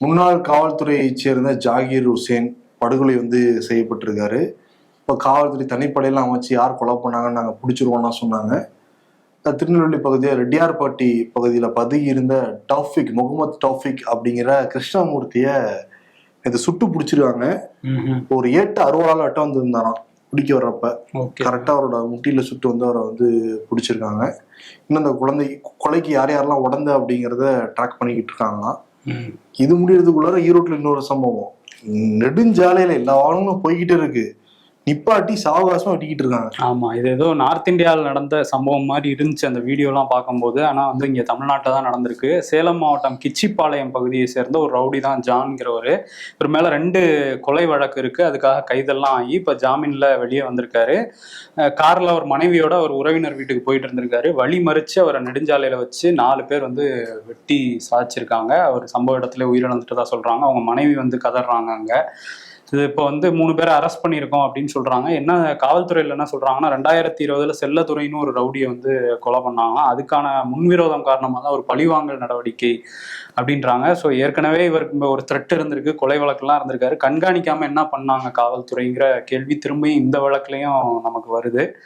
முன்னாள் காவல்துறையைச் சேர்ந்த ஜாகீர் ஹுசேன் படுகொலை செய்யப்பட்டிருக்காரு. இப்போ காவல்துறை தனிப்படையெல்லாம் அமைச்சு யார் கொலை பண்ணாங்கன்னு நாங்கள் பிடிச்சிருவோம்னா சொன்னாங்க. திருநெல்வேலி பகுதியில் ரெட்டியார்பட்டி பகுதியில் பதுகி இருந்த முகமது டௌஃபிக் அப்படிங்கிற கிருஷ்ணமூர்த்திய இதை சுட்டு பிடிச்சிருக்காங்க. ஒரு ஏட்டு அறுவாளால் அட்டை வந்திருந்தாராம் பிடிக்க வர்றப்ப. கரெக்டா அவரோட முட்டியில சுட்டு அவரை பிடிச்சிருக்காங்க. இன்னும் அந்த கொலைக்கு யார் யாரெல்லாம் உடந்த அப்படிங்கிறத ட்ராக் பண்ணிக்கிட்டு இருக்காங்களாம். இது முடியறதுக்குள்ளார ஈரோட்டுல இன்னொரு சம்பவம். நெடுஞ்சாலையில எல்லா வாகனமும் போய்கிட்டே இருக்கு, நிப்பாட்டி சாவகாசமா வெட்டிக்கிட்டு இருக்காங்க. ஆமா, இது ஏதோ நார்த் இந்தியாவில் நடந்த சம்பவம் மாதிரி இருந்துச்சு அந்த வீடியோலாம் பார்க்கும்போது. ஆனா இங்க தமிழ்நாட்டில் தான் நடந்திருக்கு. சேலம் மாவட்டம் கிச்சிப்பாளையம் பகுதியை சேர்ந்த ஒரு ரவுடி தான் ஜான்கிறவர். இவர் மேல 2 கொலை வழக்கு இருக்கு. அதுக்காக கைதெல்லாம் ஆகி இப்ப ஜாமீன்ல வெளியே வந்திருக்காரு. கார்ல ஒரு மனைவியோட ஒரு உறவினர் வீட்டுக்கு போயிட்டு இருந்திருக்காரு. வழி மறிச்சு அவரை நெடுஞ்சாலையில வச்சு 4 பேர் வெட்டி சாய்ச்சிருக்காங்க. அவர் சம்பவ இடத்துல உயிரிழந்துட்டு தான் சொல்றாங்க. அவங்க மனைவி கதறாங்க. அங்க இது இப்போ 3 பேரை அரெஸ்ட் பண்ணியிருக்கோம் அப்படின்னு சொல்றாங்க. என்ன காவல்துறையில என்ன சொல்றாங்கன்னா, 2020 செல்லத்துறைன்னு ஒரு ரவுடியை கொலை பண்ணாங்க. அதுக்கான முன்விரோதம் காரணமாக தான் ஒரு பழிவாங்கல் நடவடிக்கை அப்படின்றாங்க. ஸோ ஏற்கனவே இவருக்கு ஒரு த்ரெட் இருந்திருக்கு, கொலை வழக்கெல்லாம் இருந்திருக்காரு. கண்காணிக்காம என்ன பண்ணாங்க காவல்துறைங்கிற கேள்வி திரும்பியும் இந்த வழக்குலையும் நமக்கு வருது.